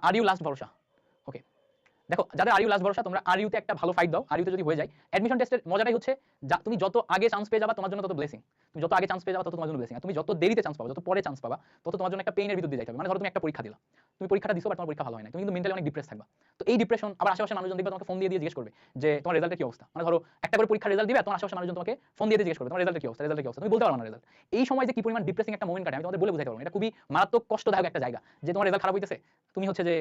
Are you last ভরসা? ওকে, দেখো যাদের আর ইউ লাস্ট ভরসা, তোমরা আর ইউতে একটা ভালো ফাইট দাও। আর ইউতে যদি হয়ে যায়, অ্যাডমিশন টেস্টের মজাটাই হচ্ছে তুমি যত আগে চান্স পেয়ে যাবা তোমার জন্য তত ব্লেসিং। তুমি যত আগে চান্স পেয়ে যাবা তত তোমার জন্য ব্লেসিং। তুমি যত দেরিতে চান্স পাবা, যত পরে চান্স পাবা, তত তোমার জন্য একটা পেইনের ভিতর দিয়ে যাইতে হবে। মানে ধরো তুমি একটা পরীক্ষা দিলা, তুমি পরীক্ষাটা দিছো বাট তোমার পরীক্ষা ভালো হয় না, তুমি কিন্তু মেন্টালি অনেক ডিপ্রেস থাকবা। তো এই ডিপ্রেশন আবার আশেপাশে মানুষজন দেখবে তোমাকে ফোন দিয়ে জিজ্ঞেস করবে যে তোমার রেজাল্টের কি অবস্থা। মানে ধরো একটা করে পরীক্ষার রেজাল্ট দিবে, তোমার আশেপাশে মানুষজন তোমাকে ফোন দিয়ে জিজ্ঞেস করবে তোমার রেজাল্টের কি অবস্থা, রেজাল্টের কি অবস্থা, তুমি বলতে পারো না রেজাল্ট। এই সময় যে কি পরিমাণ ডিপ্রেসিং একটা মোমেন্ট কাটে আমি তোমাদের বলে বোঝাতে পারবো না। এটা খুবই মারাত্মক কষ্টদায়ক একটা জায়গা যে তোমার রেজাল্ট খারাপ হইতেছে, তুমি হচ্ছে যে,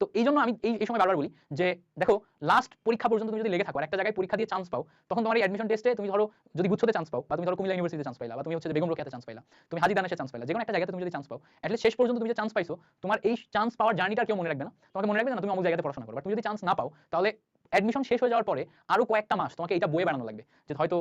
তো এই জন্য আমি এই সময় বারবার বলি যে দেখো লাস্ট পরীক্ষা পর্যন্ত তুমি যদি লেগে থাকো আর একটা জায়গায় পরীক্ষা দিয়ে চান্স পাও, তখন তোমার এই অ্যাডমিশন টেস্টে তুমি ধরো যদি গুচ্ছতে চান্স পাও, বা তুমি ধরো কুমিল্লা ইউনিভার্সিটিতে চান্স পাইলা, বা তুমি হচ্ছে বেগম রোকেয়াতে চান্স পাইলা, তুমি হাজী দানেশে চান্স পাইলা, যে কোনো একটা জায়গাতে তুমি যদি চান্স পাও, এটলিস্ট শেষ পর্যন্ত তুমি যে চান্স পাইছো, তোমার এই চান্স পাওয়ার জার্নিটা কেউ মনে রাখবে না। তোমাকে মনে রাখবে না তুমি অমুক জায়গাতে পড়াশোনা করো। তুমি যদি চান্স না পাও, তাহলে অ্যাডমিশন শেষ হয়ে যাওয়ার পরে আরো কয়েকটা মাস তোমাকে এটা বয়ে বেড়ানো লাগবে যে হয়তো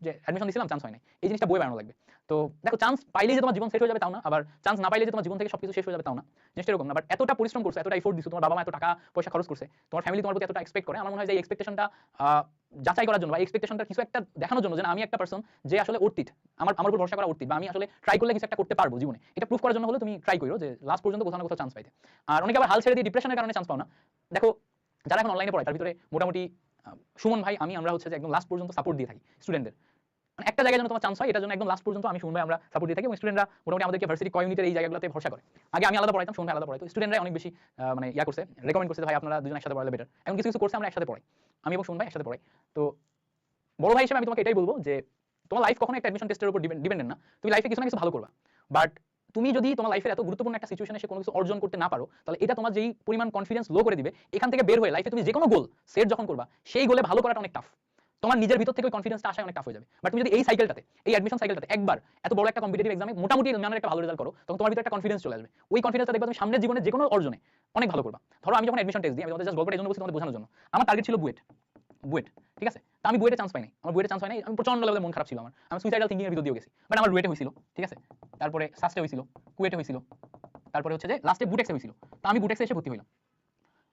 যে অ্যাডমিশন দিয়েছিলাম চান্স হয় না, এই জিনিসটা বয়ে বেড়ানো লাগবে। তো দেখো চান্স পাইলেই যে তোমার জীবন শেষ হয়ে যাবে তাও না, আবার চান্স না পাইলে যে তোমার জীবন থেকে সবকিছু শেষ হয়ে যাবে তাও না, জিনিসটা এরকম না। বাট এতটা পরিশ্রম করছো, এতটা এফোর্ট দিছো, তোমার বাবা মা এত টাকা পয়সা খরচ করছে, তোমার ফ্যামিলি তোমার প্রতি এতটা এক্সপেক্ট করে, আমার মনে হয় যে এই এক্সপেকটেশনটা যাচাই করার জন্য বা এক্সপেকটেশনটা কিছু একটা দেখানোর জন্য যে আমি একটা পারসন যে আসলে অর্থিত, আমার উপর ভরসা করা অর্থিত, বা আমি আসলে ট্রাই করলে কিছু একটা করতে পারবো জীবনে, এটা প্রুফ করার জন্য হলে তুমি ট্রাই করো যে লাস্ট পর্যন্ত কোথাও না কোথাও চান্স পাইতে। আর অনেকে আবার হাল ছেড়ে দিয়ে ডিপ্রেশনের কারণে চান্স পাও না। দেখো যারা এখন অনলাইনে পড়ে তার ভিতরে মোটামুটি সুমন ভাই আমরা হচ্ছে যে একদম লাস্ট পর্যন্ত সাপোর্ট দিয়ে থাকি স্টুডেন্টদের। মানে একটা জায়গায় যেন তোমার চান্স হয় এটার জন্য একদম লাস্ট পর্যন্ত আমি সুমন ভাই আমরা সাপোর্ট দিয়ে থাকি, এবং স্টুডেন্টরা মোটামুটি আমাদেরকে ভার্সিটি কমিউনিটির এই জায়গাগুলোতে ভরসা করে। আগে আমি আলাদা পড়াইতাম, সুমন ভাই আলাদা পড়াইতো, স্টুডেন্টরা অনেক বেশি মানে ইয়া করছে, রেকমেন্ড করছে ভাই আপনারা দুজন একসাথে পড়ালে বেটার। এখন কিছু কিছু কোর্সে আমরা একসাথে পড়াই, আমি এবং সুমন ভাই একসাথে পড়াই। তো বড় ভাই হিসেবে আমি তোমাকে এটাই বলবো যে তোমার লাইফ কখনো একটা অ্যাডমিশন টেস্টের উপর ডিপেন্ডেন্ট না। তুমি লাইফে কিছু না কিছু ভালো করবা, বাট তুমি যদি তোমার লাইফের এত গুরুত্বপূর্ণ একটা সিচুয়েশনে এসে কোনো কিছু অর্জন করতে না পারো, তাহলে এটা তোমার যেই পরিমাণ কনফিডেন্স লো করে দিবে, এখান থেকে বের হয়ে লাইফে তুমি যে কোনো গোল সেট যখন করবা, সেই গোলে ভালো করাটা অনেক টাফ। তোমার নিজের ভিতর থেকে ওই কনফিডেন্সটা আসা অনেক টাফ হয়ে যাবে। বাট তুমি যদি এই সাইকেলটাতে, এই অ্যাডমিশন সাইকেলটাতে একবার এত বড় একটা কম্পিটিটিভ এক্সামে মোটামুটি মানের একটা ভালো রেজাল্ট করো, তখন তোমার ভিতরে একটা কনফিডেন্স চলে আসবে। ওই কনফিডেন্সটা দেখবে তুমি সামনের জীবনে যে কোনো অর্জনে অনেক ভালো করবা। ধরো আমি যখন অ্যাডমিশন টেস্ট দিই, আমি তোমাদের জাস্ট গল্পটা এই জন্য বলছি তোমাদের বোঝানোর জন্য, আমার টার্গেট ছিল বুয়েট, বুয়েট, ঠিক আছে। তো আমি বুয়েটে চান্স পাই নাই, আমার বুয়েটে চান্স হয় নাই, আমি প্রচন্ড লেভেলে মন খারাপ ছিল আমার, আমি সুইসাইডাল থিঙ্কিং এর ভিতর দিয়ে গেছি। বাট আমার বুয়েটে হয়েছিল, ঠিক আছে, তারপরে সাস্টে হয়েছিল, কুয়েটে হয়েছিল, তারপরে হচ্ছে যে লাস্টে বুটেক্সে হয়েছিল। তো আমি বুটেক্সে এসে ভর্তি হইলাম।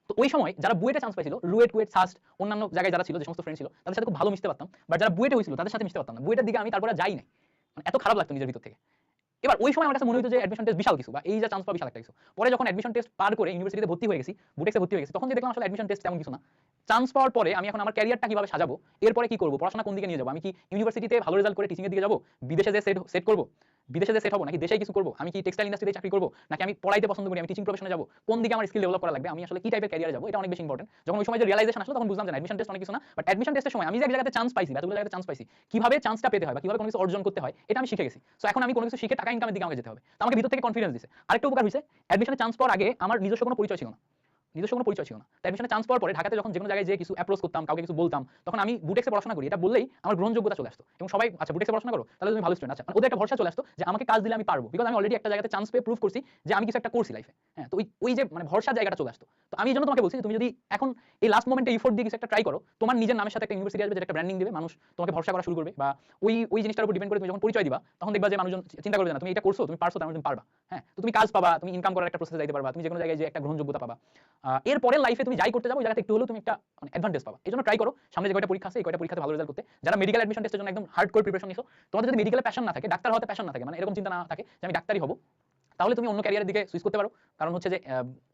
তো ওই সময় যারা বুয়েটে চান্স পাইছিল, রুয়েট, কুয়েট, সাস্ট, অন্যান্য জায়গায় যারা ছিল, যে সমস্ত ফ্রেন্ড ছিল, তাদের সাথে খুব ভালো মিশতে পারতাম। বাট যারা বুয়েটে হয়েছিল তাদের সাথে মিশতে পারতাম না, বুয়েটের দিকে আমি তারপরে যাই নাই, মানে এত খারাপ লাগতো নিজের ভিতর থেকে। এবার ওই সময় আমার কাছে মনে হতো যে অ্যাডমিশন টেস্ট বিশাল কিছু, বা এই যে চান্স পাওয়া বিশাল একটা কিছু। পরে যখন অ্যাডমিশন টেস্ট পার করে ইউনিভার্সিটিতে ভর্তি হয়ে গেছি, বুটেক্সে ভর্তি হয়ে গেছি, তখন যে দেখলাম আসলে অ্যাডমিশন টেস্ট তেমন কিছু না। চান্স পাওয়ার পরে আমি এখন আমার ক্যারিয়ারটা কিভাবে সাজাবো, এরপরে কি করবো, পড়াশোনা কোন দিকে নিয়ে যাবো, আমি কি ইউনিভার্সিটিতে ভালো রেজাল্ট করে টিচিং এর দিকে যাবো, বিদেশে যে সেট করবো, বিদেশে যে সেট হবো, নাকি দেশে কিছু করবো, আমি কি টেক্সটাইল ইন্ডাস্ট্রিতে চাকরি করবো, নাকি আমি পড়াইতে পছন্দ করি, আমি টিচিং প্রফেশনে যাবো, কোন দিকে আমার স্কিল ডেভেলপ করা লাগবে, আমি আসলে কি টাইপের ক্যারিয়ারে যাবো, এটা অনেক বেশি ইম্পর্টেন্ট। যখন ওই সময় যে রিয়েলাইজেশন আসলো তখন বুঝলাম যে অ্যাডমিশন টেস্ট অনেক কিছু না, বাট অ্যাডমিশন টেস্টের সময় আমি যে এক জায়গাতে চান্স পাইছি, এতগুলো জায়গাতে চান্স পাইছি, কিভাবে চান্সটা পেতে হয় বা কিভাবে কোনো কিছু অর্জন করতে হয়, এটা আমি শিখে গেছি। সো এখন আমি কোনো কিছু শিখে টাকা ইনকামের দিকে আমাকে যেতে হবে। তো আমাকে ভিতর থেকে কনফিডেন্স দিছে। আরেকটা উপকার হয়েছে, অ্যাডমিশনে চান্স পাওয়ার আগে আমার নিজস্ব কোনো পরিচয় ছিল না, নিজস্ব কোনো পরিচয় ছিল না। তাই অ্যাডমিশনে চান্স পাওয়ার পরে ঢাকাতে যখন যে কোনো জায়গায় যে কিছু অ্যাপ্রোচ করতাম, কাউকে কিছু বলতাম, তখন আমি বুটেক্সে পড়াশোনা করি এটা বললেই আমার গ্রহণযোগ্যতা চলে আসতো, এবং সবাই আচ্ছা বুটেক্সে পড়াশোনা করো তাহলে তুমি ভালো স্টুডেন্ট, আচ্ছা ওদের একটা ভরসা চলে আসতো যে আমাকে কাজ দিলে আমি পারবো, বিকজ আমি অলরেডি একটা জায়গাতে চান্স পেয়ে প্রুভ করছি যে আমি কিছু একটা করছি লাইফে। হ্যাঁ, তো ওই যে মানে ভরসার জায়গাটা চলে আসতো। তো আমি এই জন্য তোমাকে বলছি তুমি যদি এখন এই লাস্ট মোমেন্টে এফোর্ট দিয়ে কিছু একটা ট্রাই করো, তোমার নিজের নামের সাথে একটা ইউনিভার্সিটি আসবে, যেটা একটা ব্র্যান্ডিং দিবে, মানুষ তোমাকে ভরসা করা শুরু করবে, বা ওই জিনিসটার উপর ডিপেন্ড করে তুমি যখন পরিচয় দিবা, তখন দেখবা যে মানুষজন চিন্তা করবে না তুমি এটা করছো, তুমি পারছো, তার মানে তুমি পারবা। হ্যাঁ, তো তুমি কাজ পাবা, তুমি ইনকাম করার একটা প্রসেসে যাইতে পারবা, তুমি যে কোনো জায়গায় যে একটা গ্রহণযোগ্যতা পাবা। এরপরে লাইফে তুমি যাই করতে যাবো, ওই জায়গাতে একটু হলেও তুমি একটা মানে অ্যাডভান্টেজ পাবা। এই জন্য ট্রাই করো সামনে যে কয়টা পরীক্ষা আছে এই কয়টা পরীক্ষাতে ভালো রেজাল্ট করতে। যারা মেডিকেল অ্যাডমিশন টেস্টের জন্য একদম হার্ড কোর প্রিপারেশন নিছো, তোমাদের যদি মেডিকেলে প্যাশন না থাকে, ডাক্তার হওয়াতে প্যাশন না থাকে, মানে এরকম চিন্তা না থাকে যে আমি ডাক্তারই হবো, তাহলে তুমি অন্য ক্যারিয়ারের দিকে সুইচ করতে পারো। কারণ হচ্ছে যে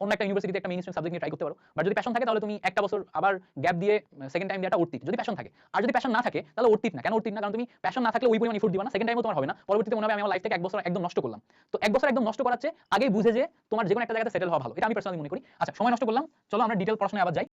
অন্য একটা ইউনিভার্সিটিতে একটা মেইনস্ট্রিম সাবজেক্ট নিয়ে ট্রাই করতে পারো। বাট যদি প্যাশন থাকে তাহলে তুমি একটা বছর আবার গ্যাপ দিয়ে সেকেন্ড টাইম দেওয়াটা অর্থিত, যদি প্যাশন থাকে। আর যদি প্যাশন না থাকে তাহলে অর্থিত না। কেন অর্থিত না? কারণ তুমি প্যাশন না থাকলে ওই পরিমাণ এফোর্ট দিবা না, সেকেন্ড টাইমও তোমার হবে না, পরবর্তীতে মনে হবে আমি আমার লাইফ থেকে এক বছর একদম নষ্ট করলাম। তো এক বছর একদম নষ্ট করার চেয়ে আগেই বুঝে যে তোমার যে কোনো একটা জায়গাতে সেটেল হওয়া ভালো, এটা আমি পার্সোনালি মনে করি। আচ্ছা, সময় নষ্ট করলাম, চলো আমরা ডিটেল পড়াশোনায় আবার যাই।